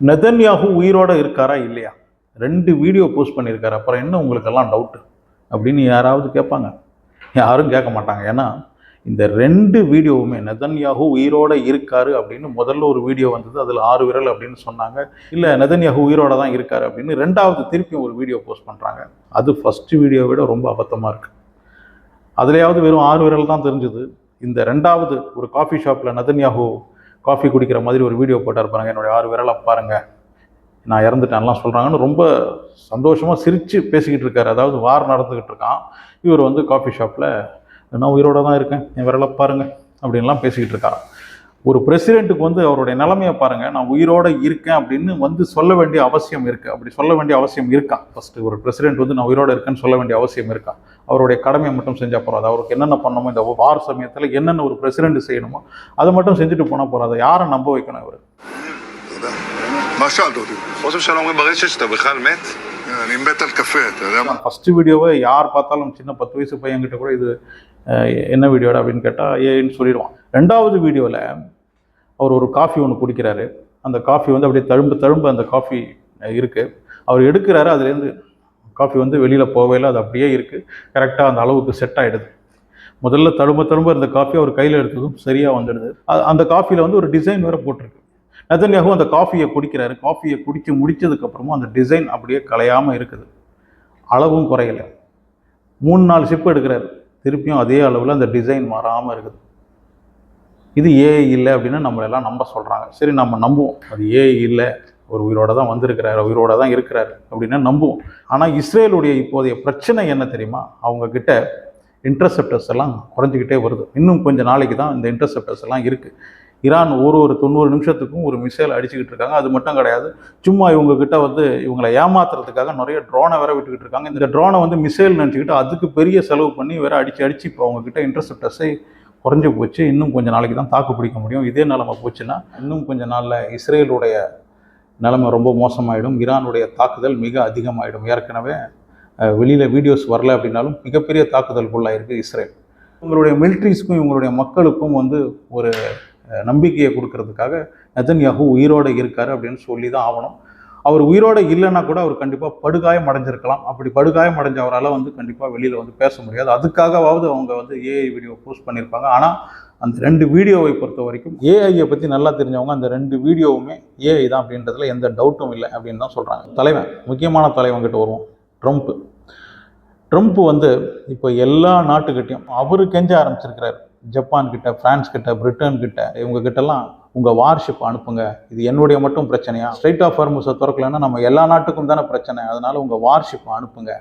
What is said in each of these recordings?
Netanyahu உயிரோட இருக்காரா இல்லையா? 2 வீடியோ போஸ்ட் பண்ணியிருக்காரு. அப்புறம் என்ன உங்களுக்கெல்லாம் டவுட்டு அப்படின்னு யாராவது கேட்பாங்க? யாரும் கேட்க மாட்டாங்க. ஏன்னா இந்த 2 வீடியோவுமே நெதன்யாகு உயிரோட இருக்காரு அப்படின்னு முதல்ல ஒரு வீடியோ வந்தது, அதில் 6 விரல் அப்படின்னு சொன்னாங்க. இல்லை நெதன்யாகு உயிரோட தான் இருக்காரு அப்படின்னு 2வது திருப்பியும் ஒரு வீடியோ போஸ்ட் பண்ணுறாங்க. அது ஃபஸ்ட்டு வீடியோவை விட ரொம்ப அபத்தமாக இருக்குது. அதுலேயாவது வெறும் 6 விரல் தான் தெரிஞ்சுது. இந்த 2வது ஒரு காஃபி ஷாப்பில் நெதன்யாகு காஃபி குடிக்கிற மாதிரி ஒரு வீடியோ போட்டார் பாருங்க, என்னுடைய 6 விரலை பாருங்க, நான் இறந்துட்டேன்லாம் சொல்கிறாங்கன்னு ரொம்ப சந்தோஷமாக சிரித்து பேசிக்கிட்டு இருக்காரு. அதாவது வார் நடந்துக்கிட்டு இருக்கான், இவர் வந்து காஃபி ஷாப்பில் நான் உயிரோட தான் இருக்கேன், என் விரலை பாருங்க அப்படின்லாம் பேசிக்கிட்டு இருக்காரு. ஒரு பிரசிடெண்ட்டுக்கு வந்து அவருடைய நிலைமையை பாருங்கள், நான் உயிரோடு இருக்கேன் அப்படின்னு வந்து சொல்ல வேண்டிய அவசியம் இருக்குது. அப்படி சொல்ல வேண்டிய அவசியம் இருக்கா? ஃபஸ்ட்டு ஒரு பிரசிடெண்ட் வந்து நான் உயிரோடு இருக்கேன்னு சொல்ல வேண்டிய அவசியம் இருக்கா? அவருடைய கடமையை மட்டும் செஞ்சால் போகாது. அவருக்கு என்னென்ன பண்ணணுமோ இந்த வார் சமயத்தில் என்னென்ன ஒரு பிரசிடெண்ட் செய்யணுமோ அதை மட்டும் செஞ்சுட்டு போனால் போகாது. யாரை நம்ப வைக்கணும் இவர்? ஃபஸ்ட்டு வீடியோவை யார் பார்த்தாலும் சின்ன 10 வயசு பையன்கிட்ட கூட இது என்ன வீடியோட அப்படின்னு கேட்டால் ஏன்னு சொல்லிடுவான். 2வது வீடியோவில் அவர் ஒரு காஃபி ஒன்று குடிக்கிறாரு. அந்த காஃபி வந்து அப்படியே தழும்பு அந்த காஃபி இருக்குது. அவர் எடுக்கிறாரு, அதுலேருந்து காஃபி வந்து வெளியில் போகவே இல்லை, அது அப்படியே இருக்குது. கரெக்டாக அந்த அளவுக்கு செட் ஆகிடுது. முதல்ல தழும்ப இருந்த காஃபி அவர் கையில் எடுத்ததும் சரியாக வந்துடுது. அந்த காஃபியில் வந்து ஒரு டிசைன் வேறு போட்டிருக்கு. நெதன்யாகு அந்த காஃபியை குடிக்கிறாரு. காஃபியை குடித்து முடித்ததுக்கப்புறமும் அந்த டிசைன் அப்படியே கலையாமல் இருக்குது, அளவும் குறையலை. 3-4 சிப்பு எடுக்கிறாரு, திருப்பியும் அதே அளவில் அந்த டிசைன் மாறாமல் இருக்குது. இது ஏஐ இல்லை அப்படின்னு நம்மளெல்லாம் நம்ப சொல்கிறாங்க. சரி, நம்ம நம்புவோம், அது ஏஐ இல்லை, ஒரு உயிரோடு தான் வந்திருக்கிறாரு, உயிரோடு தான் இருக்கிறாரு அப்படின்னு நம்புவோம். ஆனால் இஸ்ரேலுடைய இப்போதைய பிரச்சனை என்ன தெரியுமா? அவங்கக்கிட்ட இன்டர்செப்டர்ஸ் எல்லாம் குறைஞ்சிக்கிட்டே வருது. இன்னும் கொஞ்சம் நாளைக்கு தான் இந்த இன்டர்செப்டர்ஸ் எல்லாம் இருக்குது. ஈரான் ஒரு 90 நிமிஷத்துக்கும் ஒரு மிசைல் அடிச்சுக்கிட்டு இருக்காங்க. அது மட்டும் கிடையாது, சும்மா இவங்ககிட்ட வந்து இவங்களை ஏமாத்துறதுக்காக நிறைய ட்ரோனை வேற விட்டுக்கிட்டு இருக்காங்க. இந்த ட்ரோனை வந்து மிசைல் நினச்சிக்கிட்டு அதுக்கு பெரிய செலவு பண்ணி வேற அடித்து இப்போ அவங்கக்கிட்ட இன்டர்செப்டர்ஸை குறைஞ்சி போச்சு. இன்னும் கொஞ்சம் நாளைக்கு தான் தாக்கு பிடிக்க முடியும். இதே நிலைமை போச்சுன்னா இன்னும் கொஞ்சம் நாளில் இஸ்ரேலுடைய நிலைமை ரொம்ப மோசமாயிடும். ஈரானுடைய தாக்குதல் மிக அதிகமாகிடும். ஏற்கனவே வெளியில் வீடியோஸ் வரல அப்படின்னாலும் மிகப்பெரிய தாக்குதலுக்குள்ளாயிருக்கு இஸ்ரேல். உங்களுடைய மிலிட்ரிஸ்க்கும் இவங்களுடைய மக்களுக்கும் வந்து ஒரு நம்பிக்கையை கொடுக்கறதுக்காக நெதன்யாகு உயிரோடு இருக்காரு அப்படின்னு சொல்லி தான் ஆகணும். அவர் உயிரோடு இல்லைன்னா கூட அவர் கண்டிப்பாக படுகாயம் அடைஞ்சிருக்கலாம். அப்படி படுகாயம் அடைஞ்ச அவரால் வந்து கண்டிப்பாக வெளியில் வந்து பேச முடியாது. அதுக்காகவாவது அவங்க வந்து ஏஐ வீடியோ போஸ்ட் பண்ணியிருப்பாங்க. ஆனால் அந்த 2 வீடியோவை பொறுத்த வரைக்கும் ஏஐயை பற்றி நல்லா தெரிஞ்சவங்க அந்த 2 வீடியோவுமே ஏஐ தான் அப்படின்றதுல எந்த டவுட்டும் இல்லை அப்படின்னு தான் சொல்கிறாங்க. தலைவன், முக்கியமான தலைவன்கிட்ட வருவோம், ட்ரம்ப் வந்து இப்போ எல்லா நாட்டுக்கிட்டையும் அவர் கெஞ்ச ஆரம்பிச்சிருக்கிறார். ஜப்பான் கிட்ட, பிரான்ஸ் கிட்ட, பிரிட்டன் கிட்ட, இவங்க கிட்டலாம் உங்கள் வார்ஷிப் அனுப்புங்க, இது என்னுடைய மட்டும் பிரச்சனையா? ஸ்ட்ரைட் ஆஃப் ஹார்முஸை திறக்கலைன்னா நம்ம எல்லா நாட்டுக்கும் தானே பிரச்சனை, அதனால உங்கள் வார்ஷிப் அனுப்புங்க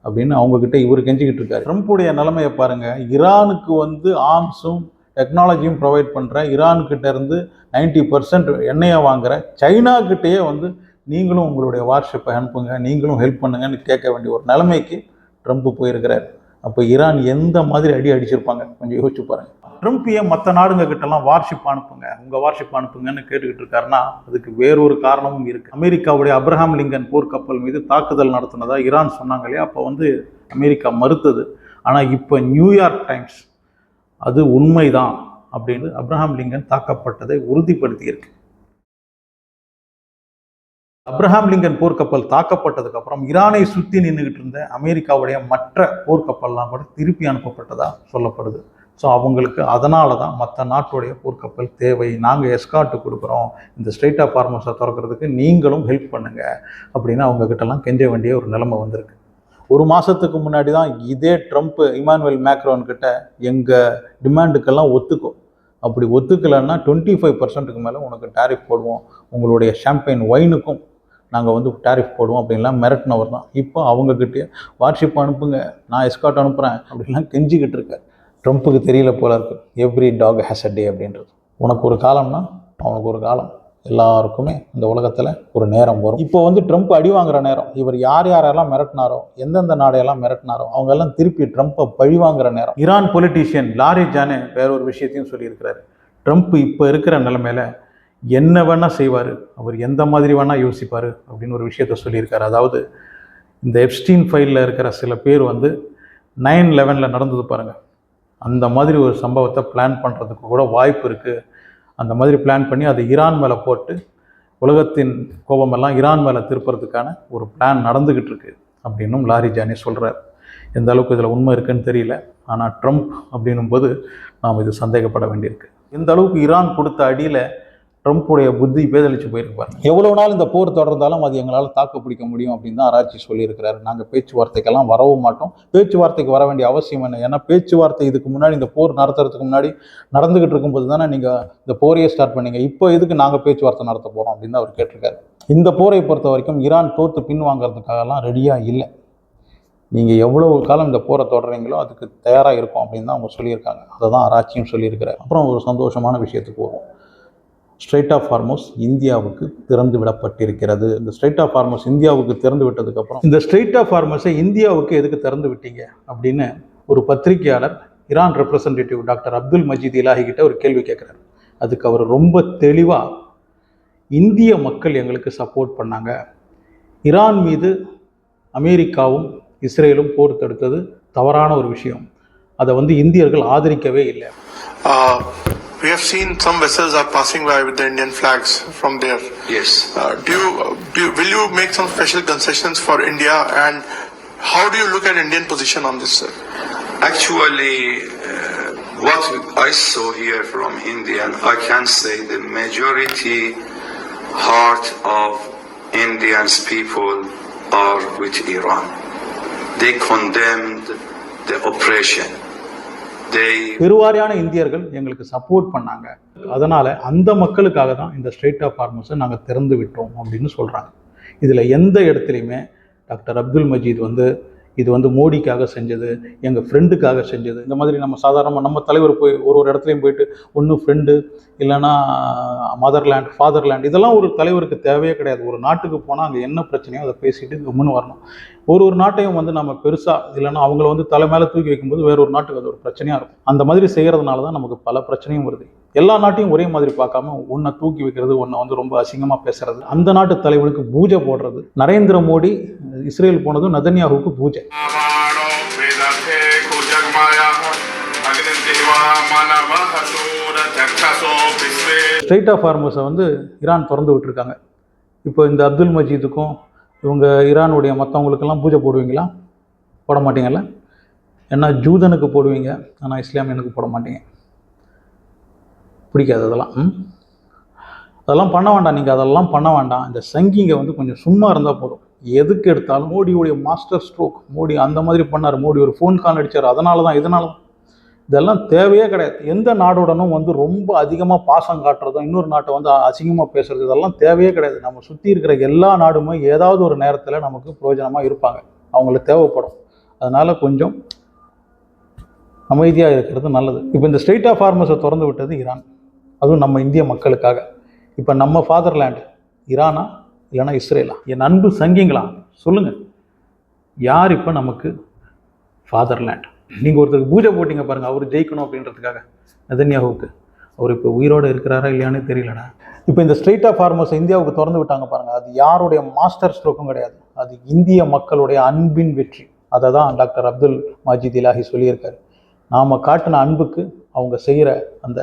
அப்படின்னு அவங்கக்கிட்ட இவர் கெஞ்சிக்கிட்டு இருக்காரு. ட்ரம்ப்புடைய நிலைமையை பாருங்கள். ஈரானுக்கு வந்து ஆர்ம்ஸும் டெக்னாலஜியும் ப்ரொவைட் பண்ணுற, ஈரான்கிட்ட இருந்து 90% எண்ணெயை வாங்குகிற சைனாக்கிட்டேயே வந்து நீங்களும் உங்களுடைய வார்ஷிப்பை அனுப்புங்க, நீங்களும் ஹெல்ப் பண்ணுங்கன்னு கேட்க வேண்டிய ஒரு நிலைமைக்கு ட்ரம்ப் போயிருக்கிறார். அப்போ ஈரான் எந்த மாதிரி அடிச்சிருப்பாங்க கொஞ்சம் யோசிச்சு பாருங்க. ட்ரம்ப் ஏன் மற்ற நாடுங்க கிட்டலாம் வார்ஷிப் அனுப்புங்க, உங்கள் வார்ஷிப் அனுப்புங்கன்னு கேட்டுக்கிட்டு இருக்காருன்னா அதுக்கு வேறொரு காரணமும் இருக்குது. அமெரிக்காவுடைய அப்ரஹாம் லிங்கன் போர்க்கப்பல் மீது தாக்குதல் நடத்தினதா ஈரான் சொன்னாங்க இல்லையா? அப்போ வந்து அமெரிக்கா மறுத்தது. ஆனால் இப்போ நியூயார்க் டைம்ஸ் அது உண்மைதான் அப்படின்னு அப்ரஹாம் லிங்கன் தாக்கப்பட்டதை உறுதிப்படுத்தியிருக்கு. அப்ரஹாம் லிங்கன் போர்க்கப்பல் தாக்கப்பட்டதுக்கு அப்புறம் ஈரானை சுற்றி நின்றுகிட்டு இருந்த அமெரிக்காவுடைய மற்ற போர்க்கப்பல்லாம் கூட திருப்பி அனுப்பப்பட்டதா சொல்லப்படுது. ஸோ அவங்களுக்கு அதனால தான் மற்ற நாட்டுடைய போர்க்கப்பல் தேவை, நாங்கள் எஸ்கார்ட்டு கொடுக்குறோம், இந்த ஸ்ட்ரைட் ஆஃப் ஹார்முஸை திறக்கிறதுக்கு நீங்களும் ஹெல்ப் பண்ணுங்க அப்படின்னு அவங்கக்கிட்டலாம் கெஞ்ச வேண்டிய ஒரு நிலைமை வந்திருக்கு. ஒரு மாதத்துக்கு முன்னாடி தான் இதே ட்ரம்ப் இமானுவேல் மேக்ரோன் கிட்ட எங்கள் டிமாண்டுக்கெல்லாம் ஒத்துக்கும், அப்படி ஒத்துக்கலைன்னா 25%க்கு மேலே உனக்கு டேரிஃப் போடுவோம், உங்களுடைய ஷாம்பெயின் ஒயினுக்கும் நாங்கள் வந்து டேரிஃப் போடுவோம் அப்படின்லாம் மிரட்டினவர் தான். இப்போ அவங்கக்கிட்டே வார்ஷிப் அனுப்புங்க, நான் எஸ்கார்ட் அனுப்புகிறேன் அப்படின்லாம் கெஞ்சிக்கிட்டு இருக்கார். ட்ரம்ப்புக்கு தெரியல போல இருக்குது, எவ்ரி டாக் ஹேஸ் அ டே அப்படின்றது. உனக்கு ஒரு காலம்னா அவனுக்கு ஒரு காலம், எல்லாருக்குமே இந்த உலகத்தில் ஒரு நேரம் வரும். இப்போ வந்து ட்ரம்ப் அடி வாங்குற நேரம். இவர் யாரெல்லாம் மிரட்டினாரோ, எந்தெந்த நாடையெல்லாம் மிரட்டினாரோ அவங்கெல்லாம் திருப்பி ட்ரம்ப்பை பழி வாங்குற நேரம். ஈரான் பொலிட்டீஷியன் லாரி ஜானே வேற ஒரு விஷயத்தையும் சொல்லியிருக்கிறாரு. ட்ரம்ப் இப்போ இருக்கிற நிலைமையில என்ன வேணால் செய்வார், அவர் எந்த மாதிரி வேணால் யோசிப்பார் அப்படின்னு ஒரு விஷயத்த சொல்லியிருக்காரு. அதாவது இந்த எப்ஸ்டீன் ஃபைலில் இருக்கிற சில பேர் வந்து 9/11 நடந்தது பாருங்கள், அந்த மாதிரி ஒரு சம்பவத்தை பிளான் பண்ணுறதுக்கு கூட வாய்ப்பு இருக்குது. அந்த மாதிரி பிளான் பண்ணி அதை ஈரான் மேலே போட்டு உலகத்தின் கோபமெல்லாம் ஈரான் மேலே திருப்புறதுக்கான ஒரு பிளான் நடந்துக்கிட்டு இருக்கு அப்படின்னும் லாரிஜானி சொல்கிறார். எந்த அளவுக்கு இதில் உண்மை இருக்குன்னு தெரியல. ஆனால் ட்ரம்ப் அப்படின்னும் போது நாம் இது சந்தேகப்பட வேண்டியிருக்கு. இந்த அளவுக்கு ஈரான் கொடுத்த அடியில் ட்ரம்ப்புடைய புத்தி பேதளிச்சு போயிருப்பார். எவ்வளோ நாள் இந்த போர் தொடர்ந்தாலும் அது எங்களால் தாக்கு பிடிக்க முடியும் அப்படின்னு தான் ஆராய்ச்சி சொல்லியிருக்கிறாரு. நாங்கள் பேச்சுவார்த்தைக்கெல்லாம் வரவும் மாட்டோம். பேச்சுவார்த்தைக்கு வர வேண்டிய அவசியம் என்ன? ஏன்னா பேச்சுவார்த்தை இதுக்கு முன்னாடி இந்த போர் நடத்துறதுக்கு முன்னாடி நடந்துகிட்டு இருக்கும்போது தானே நீங்கள் இந்த போரையே ஸ்டார்ட் பண்ணீங்க. இப்போ எதுக்கு நாங்கள் பேச்சுவார்த்தை நடத்த போகிறோம் அப்படின்னு தான் அவர் கேட்டிருக்காரு. இந்த போரை பொறுத்த வரைக்கும் ஈரான் தோற்று பின்வாங்கிறதுக்காகலாம் ரெடியாக இல்லை. நீங்கள் எவ்வளோ காலம் இந்த போரை தொடர்றீங்களோ அதுக்கு தயாராக இருக்கும் அப்படின்னு தான் அவங்க சொல்லியிருக்காங்க. அதை தான் ஆராய்ச்சியும் சொல்லியிருக்கிறார். அப்புறம் ஒரு சந்தோஷமான விஷயத்துக்கு போவோம். ஸ்ட்ரெயிட் ஆஃப் ஹார்மோஸ் இந்தியாவுக்கு திறந்து விடப்பட்டிருக்கிறது. இந்த ஸ்ட்ரெயிட் ஆஃப் ஹார்மோஸ் இந்தியாவுக்கு திறந்து விட்டதுக்கப்புறம் இந்த ஸ்ட்ரெயிட் ஆஃப் ஹார்மோஸை இந்தியாவுக்கு எதுக்கு திறந்து விட்டீங்க அப்படின்னு ஒரு பத்திரிகையாளர் Iran representative doctor Abdul Majeed Ilahi கிட்ட ஒரு கேள்வி கேட்குறாரு. அதுக்கு அவர் ரொம்ப தெளிவாக, இந்திய மக்கள் எங்களுக்கு சப்போர்ட் பண்ணாங்க, ஈரான் மீது அமெரிக்காவும் இஸ்ரேலும் போர் தொடுத்தது தவறான ஒரு விஷயம், அதை இந்தியர்கள் ஆதரிக்கவே இல்லை. We have seen some vessels are passing by with the Indian flags from there. Yes. Will you make some special concessions for India, and how do you look at Indian position on this, sir? Actually, what I saw here from India, I can say the majority heart of Indians people are with Iran. They condemned the oppression. பெருவாரியான இந்தியர்கள் எங்களுக்கு support பண்ணாங்க, அதனால அந்த மக்களுக்காக தான் இந்த straight of ஹார்மோஸை நாங்கள் திறந்து விட்டோம் அப்படின்னு சொல்கிறாங்க. இதில் எந்த இடத்துலையுமே டாக்டர் அப்துல் மஜீத் இது மோடிக்காக செஞ்சது, எங்கள் ஃப்ரெண்டுக்காக செஞ்சது, இந்த மாதிரி நம்ம சாதாரணமாக நம்ம தலைவர் போய் ஒரு இடத்துலையும் போயிட்டு ஒன்று ஃப்ரெண்டு இல்லைன்னா மதர்லேண்ட் ஃபாதர்லேண்ட் இதெல்லாம் ஒரு தலைவருக்கு தேவையே கிடையாது. ஒரு நாட்டுக்கு போனால் அங்கே என்ன பிரச்சனையோ அதை பேசிட்டு கம்முன்னு வரணும். ஒரு நாட்டையும் நம்ம பெருசாக இல்லைன்னா அவங்கள தலை மேலே தூக்கி வைக்கும்போது வேற ஒரு நாட்டுக்கு அது ஒரு பிரச்சனையாக இருக்கும். அந்த மாதிரி செய்கிறதுனால தான் நமக்கு பல பிரச்சனையும் வருது. எல்லா நாட்டையும் ஒரே மாதிரி பார்க்காம ஒன்றை தூக்கி வைக்கிறது, ஒன்றை ரொம்ப அசிங்கமாக பேசுறது, அந்த நாட்டு தலைவனுக்கு பூஜை போடுறது. நரேந்திர மோடி இஸ்ரேல் போனதும் நதன்யாஹுக்கு பூஜை. ஸ்ட்ரெயிட் ஆஃப் ஹார்மோஸை ஈரான் திறந்து விட்டுருக்காங்க. இப்போ இந்த அப்துல் மஜீதுக்கும் இவங்க ஈரானுடைய மற்றவங்களுக்கெல்லாம் பூஜை போடுவீங்களா? போட மாட்டீங்கல்ல. ஏன்னா ஜூதனுக்கு போடுவீங்க, ஆனால் இஸ்லாமியனுக்கு போட மாட்டீங்க. பிடிக்காது அதெல்லாம் பண்ண வேண்டாம். நீங்கள் அதெல்லாம் பண்ண வேண்டாம். இந்த சங்கிங்க கொஞ்சம் சும்மா இருந்தால் போதும். எதுக்கு எடுத்தாலும் மோடியுடைய மாஸ்டர் ஸ்ட்ரோக், மோடி அந்த மாதிரி பண்ணார், மோடி ஒரு ஃபோன் கால் அடித்தார், அதனால தான் இதனால தான், இதெல்லாம் தேவையே கிடையாது. எந்த நாடுடனும் ரொம்ப அதிகமாக பாசம் காட்டுறதும் இன்னொரு நாட்டை அசிங்கமாக பேசுறது, இதெல்லாம் தேவையே கிடையாது. நம்ம சுற்றி இருக்கிற எல்லா நாடுமே ஏதாவது ஒரு நேரத்தில் நமக்கு பிரயோஜனமாக இருப்பாங்க, அவங்களுக்கு தேவைப்படும். அதனால் கொஞ்சம் அமைதியாக இருக்கிறது நல்லது. இப்போ இந்த ஸ்ட்ரெயிட் ஆஃப் ஹார்மோஸை திறந்து விட்டது ஈரான், அதுவும் நம்ம இந்திய மக்களுக்காக. இப்போ நம்ம ஃபாதர்லேண்ட் ஈரானா இல்லைனா இஸ்ரேலா? என் அன்பு சங்கிங்களா சொல்லுங்கள், யார் இப்போ நமக்கு ஃபாதர்லேண்ட்? நீங்கள் ஒருத்தருக்கு பூஜை போட்டிங்க பாருங்கள், அவர் ஜெயிக்கணும் அப்படின்றதுக்காக நெதன்யாஹுவுக்கு. அவர் இப்போ உயிரோடு இருக்கிறாரா இல்லையானே தெரியலடா. இப்போ இந்த ஸ்ட்ரெயிட் ஆஃப் ஹார்மோஸை இந்தியாவுக்கு திறந்து விட்டாங்க பாருங்கள், அது யாருடைய மாஸ்டர் ஸ்ட்ரோக்கும் கிடையாது, அது இந்திய மக்களுடைய அன்பின் வெற்றி. அதை தான் டாக்டர் அப்துல் மஜீத் இலாஹி சொல்லியிருக்காரு. நாம் காட்டின அன்புக்கு அவங்க செய்கிற அந்த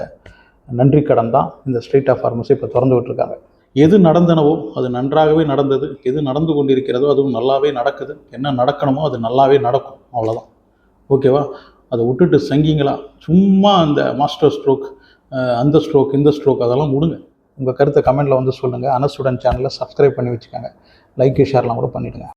நன்றி கடன் தான் இந்த ஸ்ட்ரெயிட் ஆஃப் ஹார்மோஸை இப்போ திறந்து விட்டுருக்காங்க. எது நடந்தனவோ அது நன்றாகவே நடந்தது, எது நடந்து கொண்டிருக்கிறதோ அதுவும் நல்லாவே நடக்குது, என்ன நடக்கணுமோ அது நல்லாவே நடக்கும், அவ்வளோதான். ஓகேவா? அதை விட்டுட்டு சங்கிங்களா சும்மா அந்த மாஸ்டர் ஸ்ட்ரோக், அந்த ஸ்ட்ரோக், இந்த ஸ்ட்ரோக் அதெல்லாம் விடுங்க. உங்கள் கருத்தை கமெண்ட்டில் சொல்லுங்கள். அனசுடன் சேனலை சப்ஸ்கிரைப் பண்ணி வச்சுக்கோங்க. லைக் ஷேர்லாம் கூட பண்ணிவிடுங்க.